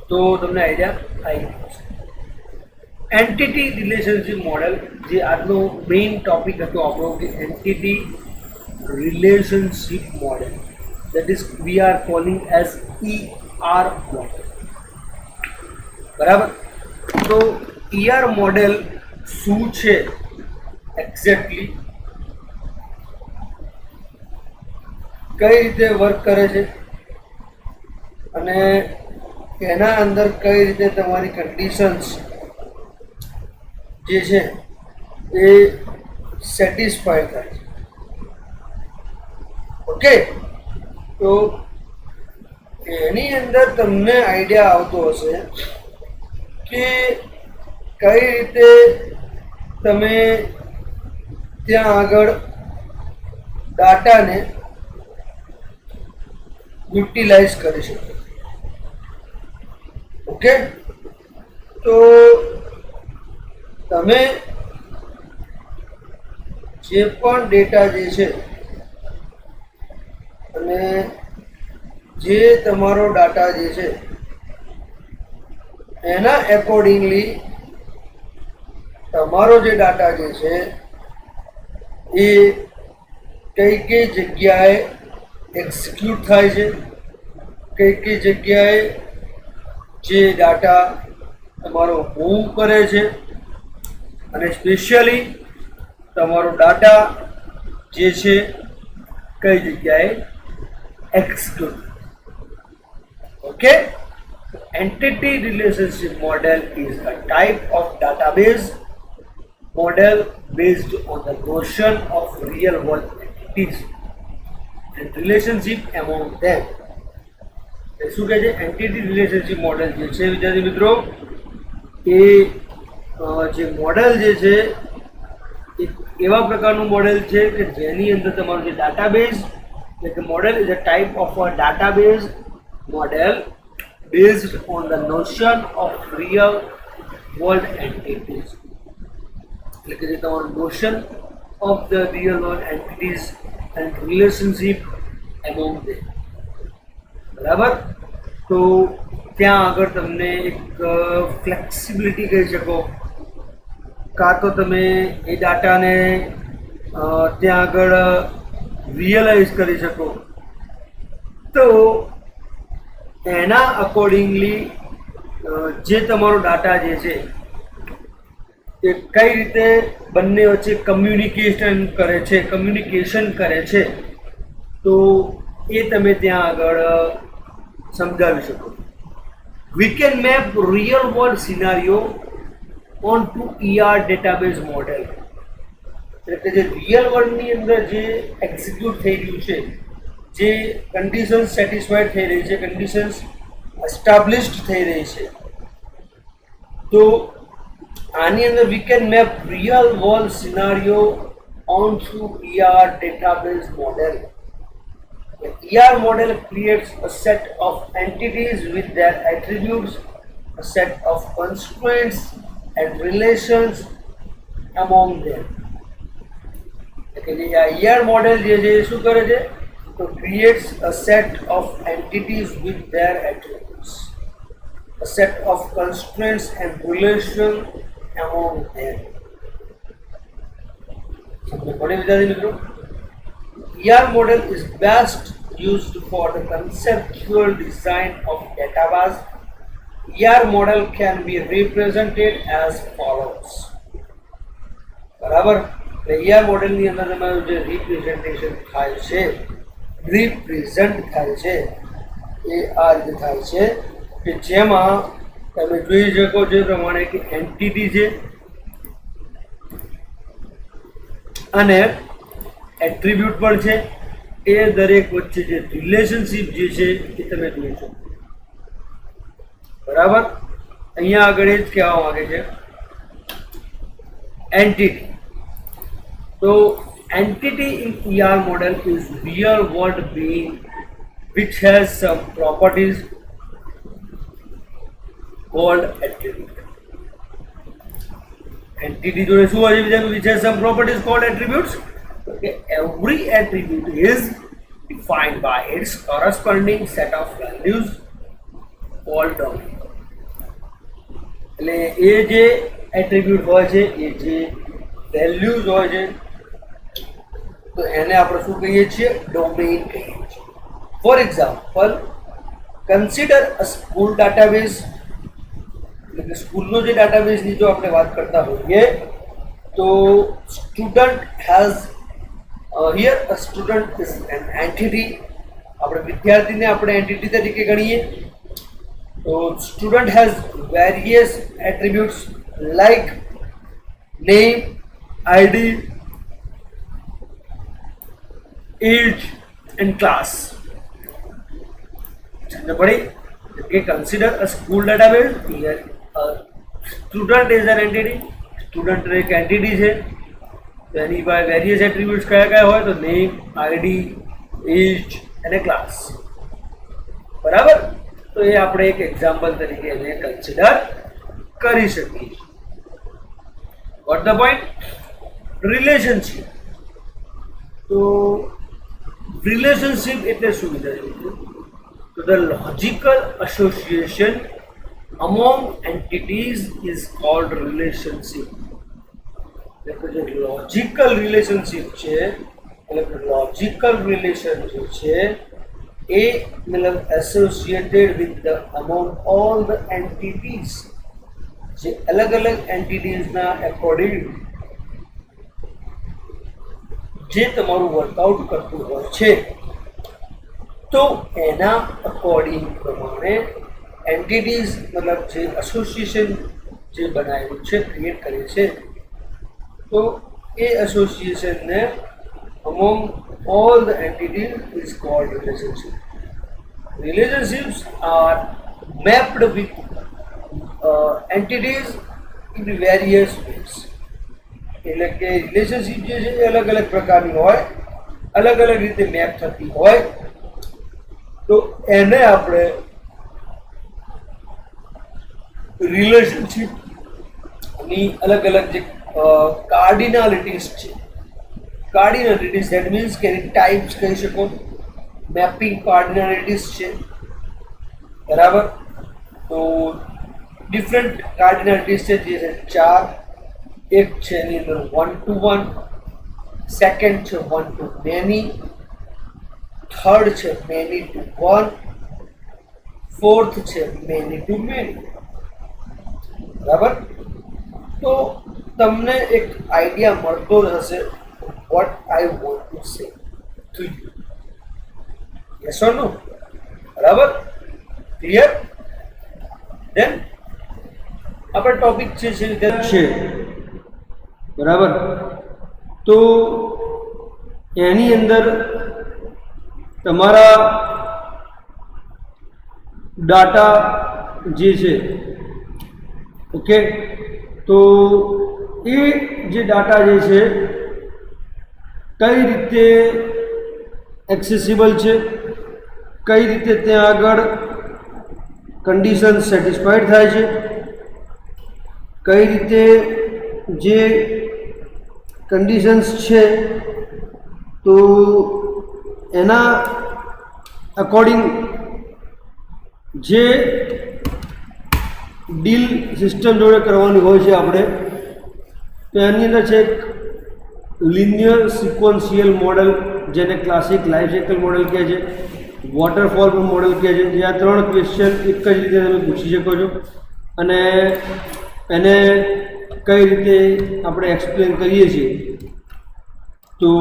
તો તમને આઈડિયા આવી ગયો છે. એન્ટિટી રિલેશનશિપ મોડેલ, જે આજનો મેઇન ટોપિક હતો આપણો, કે entity relationship model, that is we are calling as ER model. બરાબર, તો ER મોડેલ શું છે એક્ઝેક્ટલી, કઈ રીતે વર્ક કરે છે અને એના અંદર કઈ રીતે તમારી કન્ડિશન્સ જે છે એ સેટિસ્ફાય થાય છે. ઓકે, તો એની અંદર તમને આઈડિયા આવતો હશે કે કઈ રીતે તમે ત્યાં આગળ ડાટાને યુટિલાઇઝ કરી શકો. ઓકે, તો તમે જે પણ ડેટા જે છે અને જે તમારો ડાટા જે છે એના એકોર્ડિંગલી તમારો જે ડાટા જે છે એ કઈ કઈ જગ્યાએ એક્ઝિક્યુટ થાય છે, કઈ કઈ જગ્યાએ જે ડાટા તમારો મૂવ કરે છે, અને સ્પેશિયલી તમારો ડાટા જે છે કઈ જગ્યાએ execute. Okay, entity relationship model is a type of database model based on the notion of real world entities and relationship among them. શું કહે છે? એન્ટિટી રિલેશનશિપ મોડેલ જે છે વિદ્યાર્થી મિત્રો, એ જે મોડેલ જે છે એ એવા પ્રકારનું મોડેલ છે કે જેની અંદર તમારું જે દાટાબેઝ, એટલે કે model is a type of a database model based on the notion of real world entities. એટલે કે જે તમારું notion of the real world entities and relationship among them. બરાબર, તો ત્યાં આગળ તમને એક ફ્લેક્સિબિલિટી કહી શકો, કાં તો તમે એ ડાટાને ત્યાં આગળ રિયલાઇઝ કરી શકો. તો એના અકોર્ડિંગલી જે તમારો ડાટા જે છે એ કઈ રીતે બંને વચ્ચે કમ્યુનિકેશન કરે છે, તો એ તમે ત્યાં આગળ સમજાવી શકો. We can map real world scenario onto ER database model. એટલે કે જે રિયલ વર્લ્ડની અંદર જે એક્ઝિક્યુટ થઈ રહ્યું છે, જે કન્ડિશન્સ સેટિસ્ફાઈડ થઈ રહી છે, કન્ડિશન્સ એસ્ટાબ્લિશ્ડ થઈ રહી છે, તો આની અંદર we can map real world સિનારીઓ on through ER database model. ER model creates a set of entities with their attributes, a set of constraints and relations among them. એટલે કે ER model જે છે શું કરે છે? તો creates a set of entities with their attributes, a set of constraints and relations among them. ER model is best used for the conceptual design of database. ER model can be represented as follows. બરાબર, ER મોડેલની અંદર તમારું જે રિપ્રેઝન્ટ થાય છે એ આ રીતે થાય છે કે જેમાં તમે જોઈ શકો છો એ પ્રમાણે કે એન્ટિટી છે અને એટ્રીબ્યુટ પણ છે, એ દરેક વચ્ચે જે રિલેશનશિપ જે છે એ તમે જોઈ શકો. બરાબર, અહીંયા આગળ એ જ કહેવા માંગે છે એન્ટિટી. તો entity in ER model is real world being which has some properties called attribute. Entity જોડે શું હોય છે which has some properties called attributes. Okay, every attribute is defined by its corresponding set of values called domain. એટલે એ જે એટ્રીબ્યુટ હોય છે એ જે વેલ્યુઝ હોય છે તો એને આપણે શું કહીએ છીએ ડોમેઇન કહીએ છીએ. For example consider a school database, એટલે કે સ્કૂલનો જે ડાટાબેઝની જો આપણે વાત કરતા હોઈએ તો student has here a student is an entity. આપણે વિદ્યાર્થીને આપણે એન્ટિટી તરીકે ગણીએ તો student has various attributes like name, ID, age and class. સમજ પડી કે consider a school database, here student is an entity. Student એક એન્ટિટી છે તો એની પાસે વેરિયસ એટ્રીબ્યુટ્સ કયા કયા હોય તો નેમ, આઈડી, એજ અને ક્લાસ. બરાબર, તો એ આપણે એક એક્ઝામ્પલ તરીકે એને કન્સિડર કરી શકીએ. Vote the point? રિલેશનશિપ. તો રિલેશનશિપ એટલે શું વિચાર્યું? તો the logical association among entities is called relationship. એટલે જે લોજિકલ રિલેશનશિપ છે એટલે કે લોજિકલ રિલેશનશિપ છે એ મતલબ associated with the among all the entities, જે અલગ અલગ એન્ટિટીઝના એકોર્ડિંગ જે તમારું વર્કઆઉટ કરતું હોય છે તો એના અકોર્ડિંગ પ્રમાણે એન્ટિટીઝ મતલબ જે એસોસિએશન જે બનાવ્યું છે, ક્રિએટ કરે છે તો એ એસોસિએશનને among all the entities is called relationship. Relationships are mapped with entities in various ways. એટલે કે રિલેશનશિપ જે છે એ અલગ અલગ પ્રકારની હોય, અલગ અલગ રીતે મેપ થતી હોય તો એને આપણે રિલેશનશિપની અલગ અલગ જે કાર્ડિનાલિટીઝ છે, કાર્ડિનાલિટીઝ ધેટ મીન્સ કે એની ટાઈપ્સ કહી શકો. મેપિંગ કાર્ડિનાલિટીઝ છે, બરાબર. તો ડિફરન્ટ કાર્ડિનાલિટીઝ છે જે છે 4. એક છે એની અંદર 1 to 1, સેકન્ડ છે 1 to many, થર્ડ છે many to 1, ફોર્થ છે many to many. બરાબર, તો તમને એક આઈડિયા મળતો જ હશે what I want to say to you. Yes or no? બરાબર, ક્લિયર? ધેન આપણો ટોપિક છે બરાબર. તો એની અંદર તમારા ડાટા જે છે, ઓકે, તો એ જે ડાટા જે છે કઈ રીતે એક્સેસિબલ છે, કઈ રીતે ત્યાં આગળ કન્ડિશન સેટિસ્ફાઈડ થાય છે, કઈ રીતે જે કન્ડિશન્સ છે તો એના અકોર્ડિંગ જે ડીલ સિસ્ટમ જોડે કરવાની હોય છે આપણે, તો એની અંદર છે એક લિનિયર સિક્વન્શિયલ મોડલ જેને ક્લાસિક લાઈફ સાયકલ મોડલ કહે છે, વોટરફોલ મોડલ કહે છે. જે આ 3 ક્વેશ્ચન એક જ રીતે તમે પૂછી શકો છો અને એને કઈ રીતે આપણે એક્સપ્લેન કરીએ છીએ તો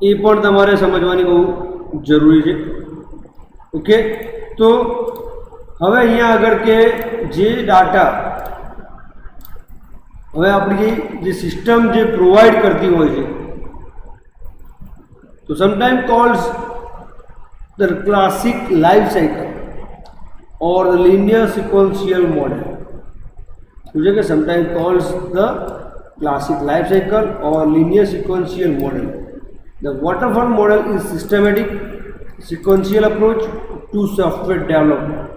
એ પણ તમારે સમજવાની બહુ જરૂરી છે. ઓકે, તો હવે અહીંયા આગળ કે જે ડાટા હવે આપણી જે સિસ્ટમ જે પ્રોવાઈડ કરતી હોય છે તો sometime calls the classic life cycle or the linear sequential model. શું છે કે sometime calls the classic life cycle or linear sequential model. The waterfall model is systematic sequential approach to software development.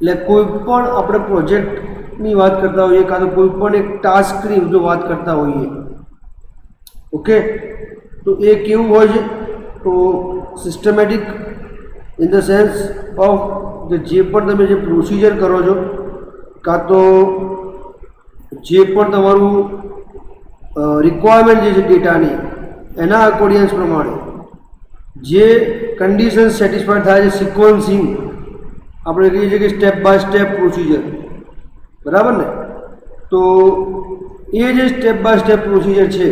એટલે કોઈ પણ આપણે પ્રોજેક્ટની વાત કરતા હોઈએ કાં તો કોઈ પણ એક ટાસ્કની જો વાત કરતા હોઈએ, ઓકે, તો એ કેવું હોય છે? તો systematic in the sense of કે જે પણ તમે જે પ્રોસિજર કરો છો કાં તો જે પણ તમારું રિક્વાયરમેન્ટ જે છે ડેટાની એના અકોર્ડિંગ પ્રમાણે જે કન્ડિશન સેટિસ્ફાઈડ થાય છે, સિક્વન્સિંગ આપણે કહીએ છીએ કે સ્ટેપ બાય સ્ટેપ પ્રોસિજર, બરાબર ને? તો એ જે સ્ટેપ બાય સ્ટેપ પ્રોસિજર છે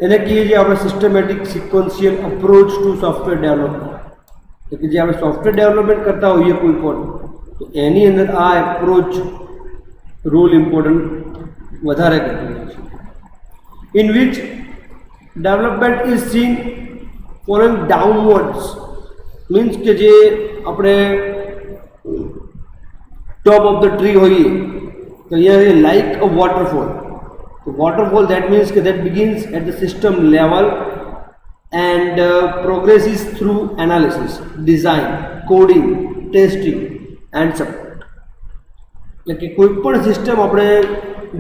એને કહીએ છીએ આપણે systematic sequential approach to software development. એટલે કે જે આપણે સોફ્ટવેર ડેવલપમેન્ટ કરતા હોઈએ કોઈ પણ, તો એની અંદર આ એપ્રોચ રોલ ઇમ્પોર્ટન્ટ વધારે કરતું હોય છે. In which development is seen following downwards, means કે જે આપણે ટોપ ઓફ ધ ટ્રી હોઈએ તો અહીંયા લાઇક અ વોટરફોલ. તો વોટરફોલ દેટ મીન્સ કે that begins at the system level and progresses through analysis, design, coding, testing and support. એટલે કે કોઈ પણ સિસ્ટમ આપણે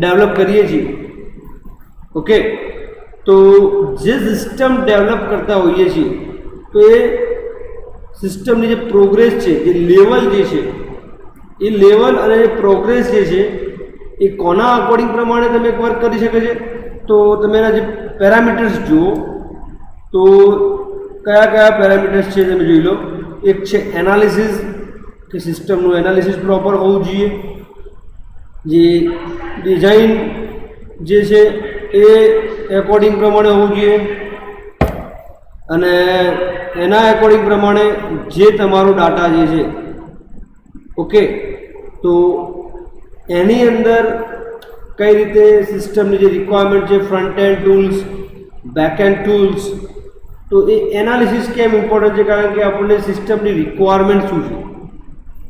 ડેવલપ કરીએ છીએ, ઓકે, તો જે સિસ્ટમ ડેવલપ કરતા હોઈએ છીએ તો એ સિસ્ટમની જે પ્રોગ્રેસ છે, જે લેવલ જે છે, એ લેવલ અને જે પ્રોગ્રેસ જે છે એ કોના અકોર્ડિંગ પ્રમાણે તમે વર્ક કરી શકે છે? તો તમે એના જે પેરામીટર્સ જુઓ તો કયા કયા પેરામીટર્સ છે તમે જોઈ લો. એક છે એનાલિસિસ, કે સિસ્ટમનું એનાલિસિસ પ્રોપર હોવું જોઈએ. જે ડિઝાઇન જે છે એ એકોર્ડિંગ પ્રમાણે હોવું જોઈએ અને એના એકોર્ડિંગ પ્રમાણે જે તમારો ડાટા જે છે, ઓકે, તો એની અંદર કઈ રીતે સિસ્ટમની જે રિક્વાયરમેન્ટ છે, front end tools, back and tools, તો એ એનાલિસિસ કેમ ઇમ્પોર્ટન્ટ છે? કારણ કે આપણને સિસ્ટમની રિક્વાયરમેન્ટ શું છે.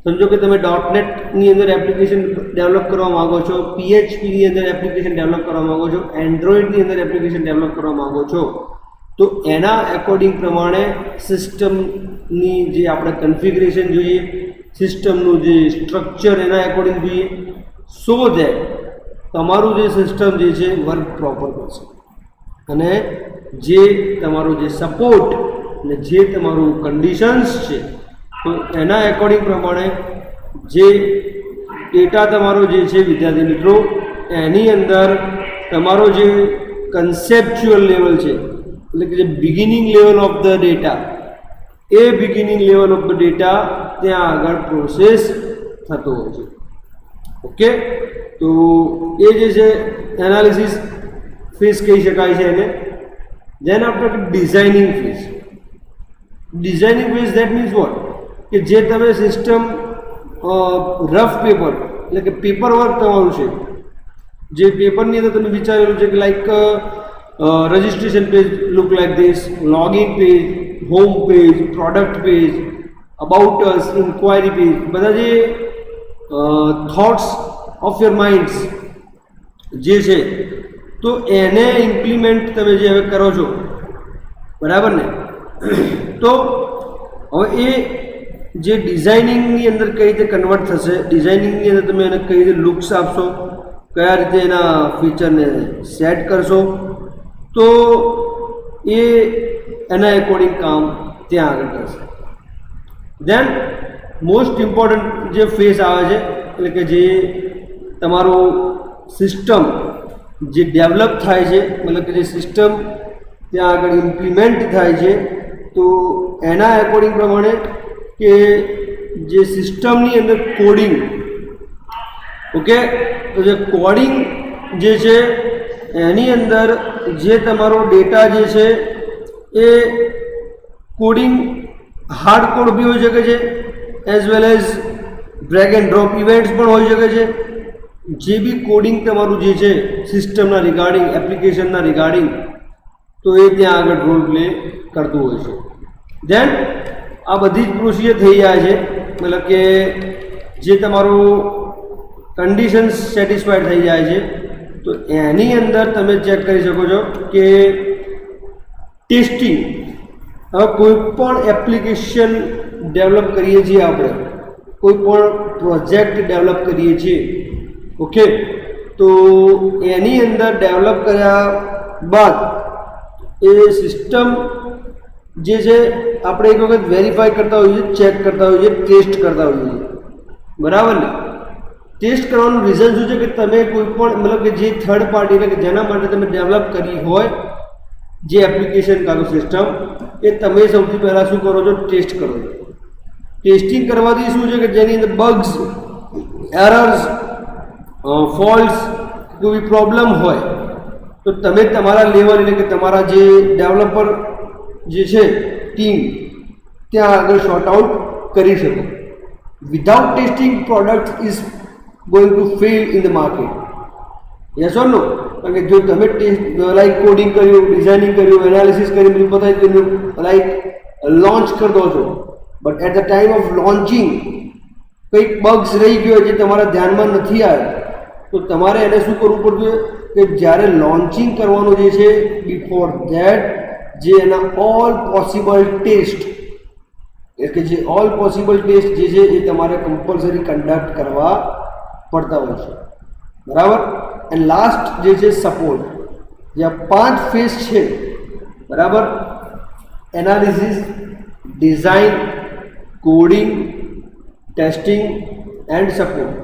સમજો કે તમે .NETની અંદર એપ્લિકેશન ડેવલપ કરવા માગો છો, PHPની અંદર એપ્લિકેશન ડેવલપ કરવા માગો છો, એન્ડ્રોઇડની અંદર એપ્લિકેશન ડેવલપ કરવા માગો છો, તો એના એકોર્ડિંગ પ્રમાણે સિસ્ટમની જે આપણે કન્ફિગરેશન જોઈએ, સિસ્ટમનું જે સ્ટ્રક્ચર એના એકોર્ડિંગ જોઈએ, સો દેટ તમારું જે સિસ્ટમ જે છે વર્ક પ્રોપર કરશે અને જે તમારો જે સપોર્ટ અને જે તમારું કન્ડિશન્સ છે તો એના એકોર્ડિંગ પ્રમાણે જે ડેટા તમારો જે છે વિદ્યાર્થી મિત્રો, એની અંદર તમારો જે કન્સેપ્ચ્યુઅલ લેવલ છે, એટલે કે જે beginning level of the data, A beginning level of the data ત્યાં આગળ પ્રોસેસ થતો હોય છે. ઓકે, તો એ જે છે એનાલિસિસ ફેઝ કહી શકાય છે એને. Than after designing phase. Designing phase that means what? કે જે તમે સિસ્ટમ રફ પેપર, એટલે કે પેપર વર્ક તમારું છે, જે પેપરની અંદર તમે વિચારેલું છે કે like registration page look like this, login page, home page, product page, about us, inquiry page, બધા જે થોટ્સ ઓફ યોર માઇન્ડ્સ જે છે, તો એને ઇમ્પ્લિમેન્ટ તમે જે હવે કરો છો, બરાબર ને? તો હવે એ જે ડિઝાઇનિંગની અંદર કઈ રીતે કન્વર્ટ થશે, ડિઝાઇનિંગની અંદર તમે એને કઈ રીતે લુક્સ આપશો, કયા રીતે એના ફીચરને સેટ કરશો, તો એ એના એકોર્ડિંગ કામ ત્યાં આગળ કરશે. ધેન મોસ્ટ ઇમ્પોર્ટન્ટ જે ફેઝ આવે છે, એટલે કે જે તમારું સિસ્ટમ જે ડેવલપ થાય છે, મતલબ કે જે સિસ્ટમ ત્યાં આગળ ઇમ્પ્લિમેન્ટ થાય છે, તો એના એકોર્ડિંગ પ્રમાણે કે જે સિસ્ટમની અંદર કોડિંગ, ઓકે, તો જે કોડિંગ જે છે એની અંદર જે તમારો ડેટા જે છે એ કોડિંગ હાર્ડ કોડ બી હોઈ શકે છે, as well as drag and drop events પણ હોઈ શકે છે. જે બી કોડિંગ તમારું જે છે સિસ્ટમના રિગાર્ડિંગ, એપ્લિકેશનના રિગાર્ડિંગ, તો એ ત્યાં આગળ રોલ પ્લે કરતું હોય છે. ધેન આ બધી જ પ્રોસિજર થઈ જાય છે, મતલબ કે જે તમારું કન્ડિશન્સ સેટિસ્ફાઈડ થઈ જાય છે, તો એની અંદર તમે ચેક કરી શકો છો કે ટેસ્ટિંગ. હવે કોઈ પણ એપ્લિકેશન ડેવલપ કરીએ છીએ આપણે, કોઈ પણ પ્રોજેક્ટ ડેવલપ કરીએ છીએ, ઓકે, તો એની અંદર ડેવલપ કર્યા બાદ એ સિસ્ટમ જે છે આપણે એક વખત વેરીફાઈ કરતા હોઈએ, ચેક કરતા હોઈએ, ટેસ્ટ કરતા હોઈએ, બરાબર ને? ટેસ્ટ કરવાનું રીઝન શું છે કે તમે કોઈ પણ મતલબ કે જે થર્ડ પાર્ટી એટલે કે જેના માટે તમે ડેવલપ કરી હોય જે એપ્લિકેશન કાં તો સિસ્ટમ, એ તમે સૌથી પહેલાં શું કરો છો? ટેસ્ટ કરો છો. ટેસ્ટિંગ કરવાથી શું છે કે જેની અંદર બગ્સ, એરર્સ, ફોલ્ટ્સ, કોઈ પ્રોબ્લેમ હોય તો તમે તમારા લેવલ એટલે કે તમારા જે ડેવલપર જે છે ટીમ ત્યાં આગળ શોર્ટ આઉટ કરી શકો. Without testing product is going to fail in the market. Yes or no? કારણ કે જો તમે ટેસ્ટ લાઈક કોડિંગ કર્યું, ડિઝાઇનિંગ કર્યું, એનાલિસિસ કર્યું, બધું બતાવી કર્યું, લાઈક લોન્ચ કરી દો છો, but at the time of launching કંઈક બગ્સ રહી ગયો જે તમારા ધ્યાનમાં નથી આવ્યો, તો તમારે એને શું કરવું પડશે કે જ્યારે લોન્ચિંગ કરવાનું જે છે બિફોર ધેટ જે એના ઓલ પોસિબલ ટેસ્ટ એટલે જે ઓલ પોસિબલ ટેસ્ટ જે છે એ તમારે કમ્પલસરી કન્ડક્ટ કરવા પડતા હોય છે, બરાબર? એન્ડ લાસ્ટ જે છે સપોર્ટ. જે આ 5 ફેઝ છે, બરાબર? Analysis, design, coding, testing and support.